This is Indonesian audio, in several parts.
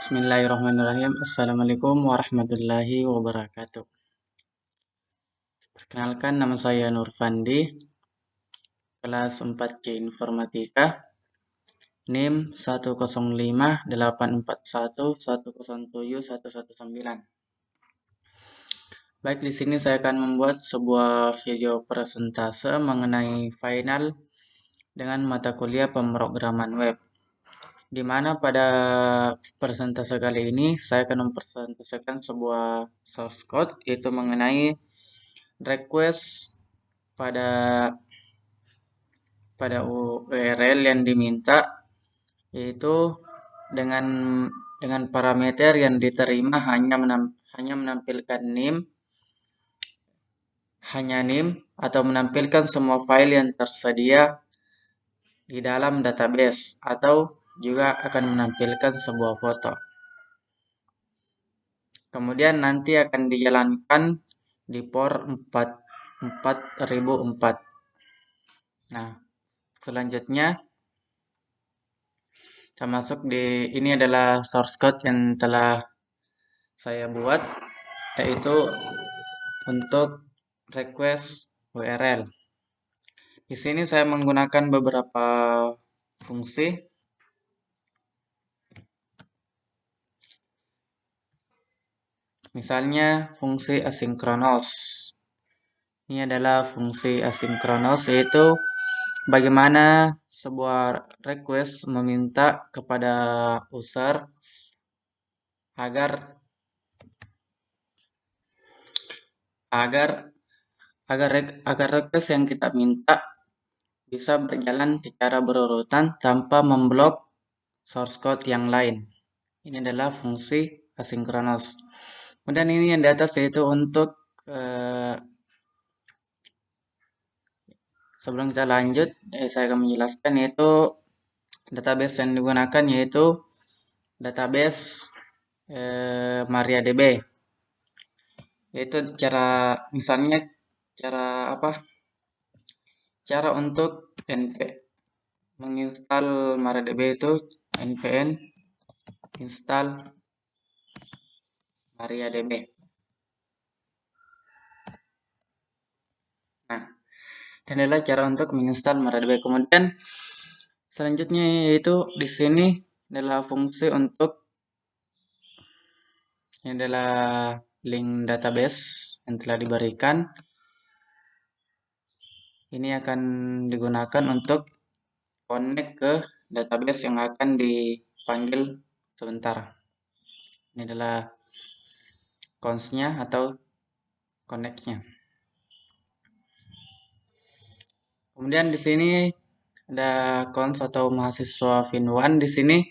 Bismillahirrahmanirrahim. Assalamualaikum warahmatullahi wabarakatuh. Perkenalkan, nama saya Nur Fandi, kelas 4C Informatika, NIM 1058411071119. Baik, di sini saya akan membuat sebuah video presentase mengenai final dengan mata kuliah pemrograman web. Di mana pada presentase kali ini saya akan mempresentasikan sebuah source code, yaitu mengenai request pada URL yang diminta, yaitu dengan parameter yang diterima hanya menampilkan NIM atau menampilkan semua file yang tersedia di dalam database, atau juga akan menampilkan sebuah foto. Kemudian nanti akan dijalankan di port 4004. Nah, selanjutnya termasuk ini adalah source code yang telah saya buat, yaitu untuk request URL. Di sini saya menggunakan beberapa fungsi. Misalnya fungsi asinkronos. Ini adalah fungsi asinkronos, yaitu bagaimana sebuah request meminta kepada user agar request yang kita minta bisa berjalan secara berurutan tanpa memblok source code yang lain. Ini adalah fungsi asinkronos. Kemudian ini yang di atas, yaitu untuk sebelum kita lanjut, saya akan menjelaskan, yaitu database yang digunakan, yaitu database MariaDB. Yaitu cara untuk menginstal MariaDB itu npm install MariaDB. Nah, dan adalah cara untuk menginstal MariaDB. Kemudian selanjutnya yaitu di sini adalah fungsi untuk ini adalah link database yang telah diberikan. Ini akan digunakan untuk connect ke database yang akan dipanggil sebentar. Ini adalah cons-nya atau connect-nya. Kemudian di sini ada cons atau mahasiswa fin1. Di sini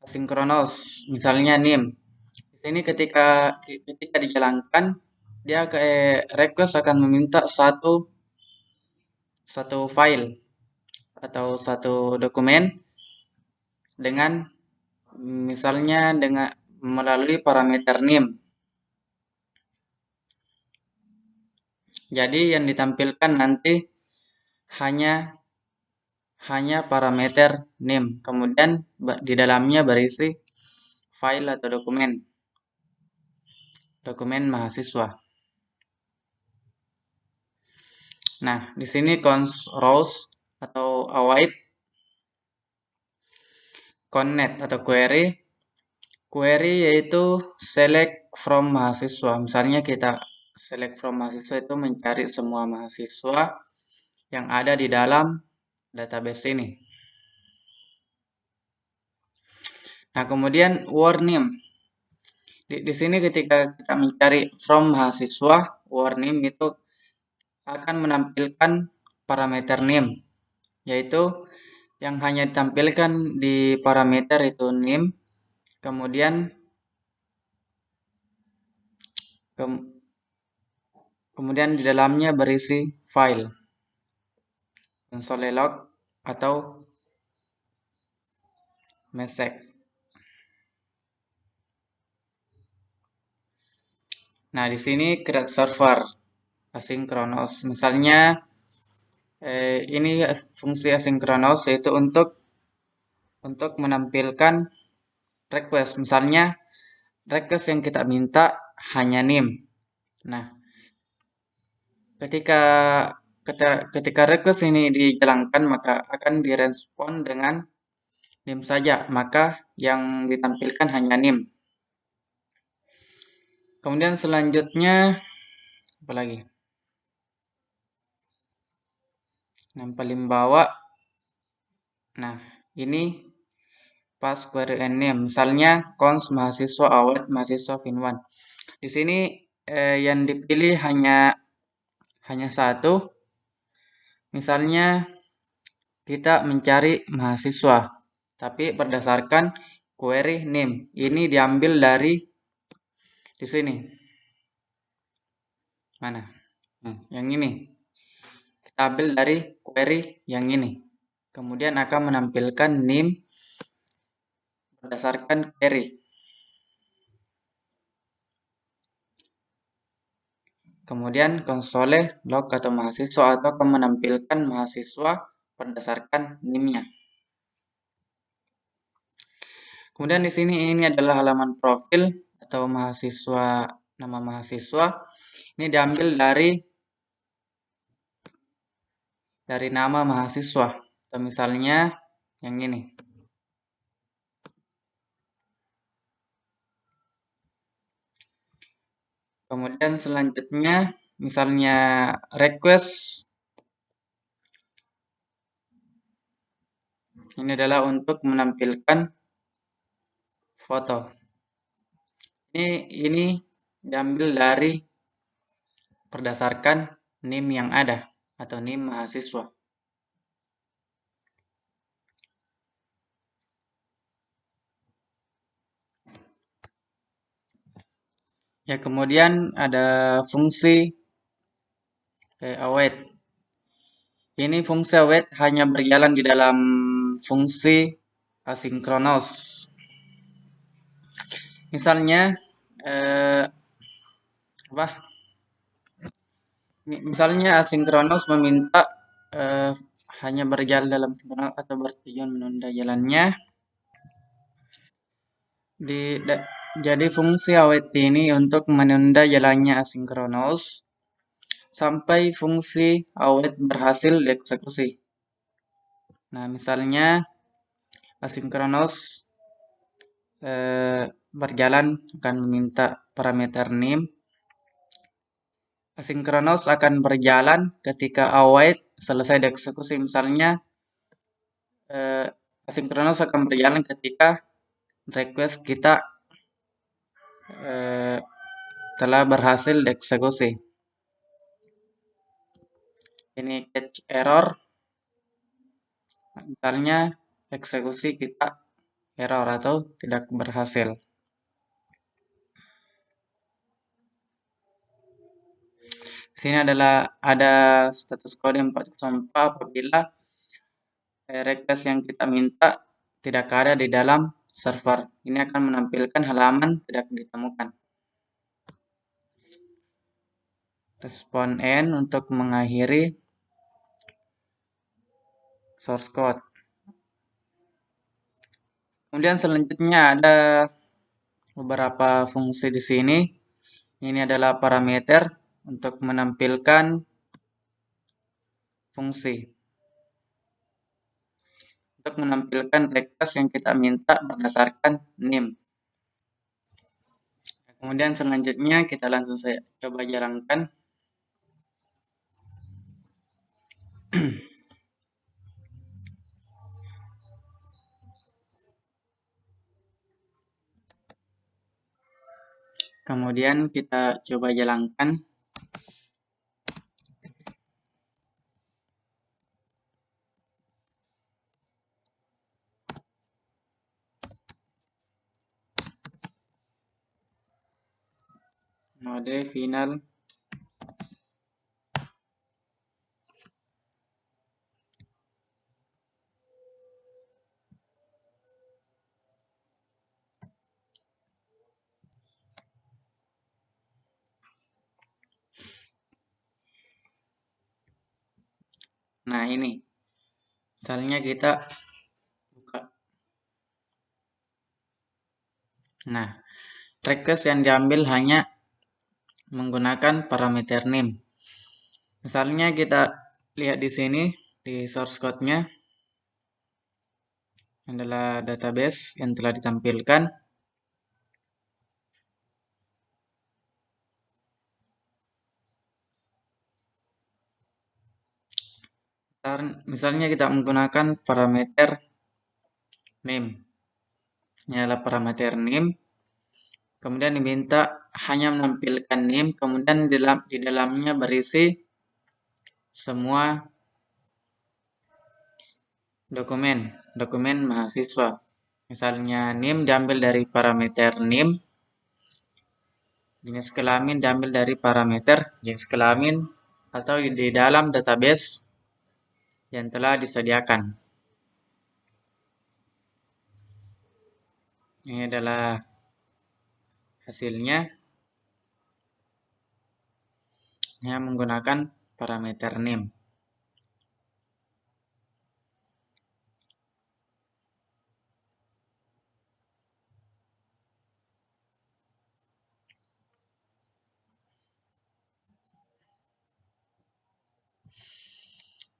asinkronos, misalnya NIM. Di sini ketika dijalankan, dia request akan meminta satu file atau satu dokumen dengan misalnya melalui parameter NIM. Jadi yang ditampilkan nanti hanya parameter NIM. Kemudian di dalamnya berisi file atau dokumen mahasiswa. Nah, di sini cons rows atau await connect atau query yaitu select from mahasiswa. Misalnya kita select from mahasiswa itu mencari semua mahasiswa yang ada di dalam database ini. Nah, kemudian warNIM. Di sini ketika kita mencari from mahasiswa, warNIM itu akan menampilkan parameter NIM, yaitu yang hanya ditampilkan di parameter itu NIM. Kemudian di dalamnya berisi file console log atau mesek. Nah, di sini create server asinkronos. Misalnya ini fungsi asinkronos, yaitu untuk menampilkan request. Misalnya request yang kita minta hanya name. Nah, ketika ketika request ini dijalankan maka akan direspon dengan name saja. Maka yang ditampilkan hanya name. Kemudian selanjutnya apa lagi? Yang paling bawah. Nah, ini pas query and name. Misalnya cons mahasiswa awet mahasiswa fin1. Di sini yang dipilih hanya satu. Misalnya kita mencari mahasiswa, tapi berdasarkan query name. Ini diambil dari di sini. Mana? Yang ini. Kita ambil dari query yang ini. Kemudian akan menampilkan name berdasarkan query. Kemudian konsole log atau mahasiswa atau akan menampilkan mahasiswa berdasarkan name-nya. Kemudian di sini ini adalah halaman profil atau mahasiswa, nama mahasiswa. Ini diambil dari nama mahasiswa. Atau misalnya yang ini. Kemudian selanjutnya misalnya request. Ini adalah untuk menampilkan foto. Ini diambil dari berdasarkan name yang ada atau name mahasiswa. Ya, kemudian ada fungsi await. Ini fungsi await hanya berjalan di dalam fungsi asinkronos. Misalnya apa? Misalnya asinkronos meminta hanya berjalan dalam sinkronos atau bertujuan menunda jalannya. Jadi fungsi await ini untuk menunda jalannya asinkronos sampai fungsi await berhasil dieksekusi. Nah, misalnya asinkronos berjalan akan meminta parameter name. Asinkronos akan berjalan ketika await selesai dieksekusi. Misalnya asinkronos akan berjalan ketika request kita telah berhasil dieksekusi. Ini catch error. Misalnya eksekusi kita error atau tidak berhasil. Sini ada status kode 404 apabila request yang kita minta tidak ada di dalam server. Ini akan menampilkan halaman tidak ditemukan. Respon N untuk mengakhiri source code. Kemudian selanjutnya ada beberapa fungsi di sini. Ini adalah parameter untuk menampilkan fungsi. Untuk menampilkan request yang kita minta berdasarkan name. Kemudian selanjutnya kita langsung saya coba jalankan. Kemudian kita coba jalankan. Node final. Nah, ini. Misalnya kita buka. Nah, request yang diambil hanya menggunakan parameter name. Misalnya kita lihat di sini di source code-nya adalah database yang telah ditampilkan. Misalnya kita menggunakan parameter name. Ini adalah parameter name. Kemudian diminta hanya menampilkan name, kemudian di dalamnya berisi semua dokumen mahasiswa. Misalnya name diambil dari parameter name, jenis kelamin diambil dari parameter jenis kelamin, atau di dalam database yang telah disediakan. Ini adalah hasilnya yang menggunakan parameter name.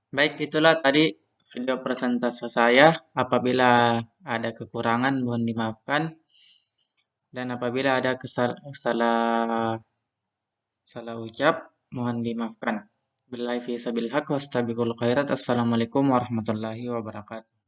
Baik, itulah tadi video presentase saya. Apabila ada kekurangan mohon dimaafkan, dan apabila ada salah ucap mohon dimaafkan. Billahi fi sabil haq wastabiqul khairat. Assalamualaikum warahmatullahi wabarakatuh.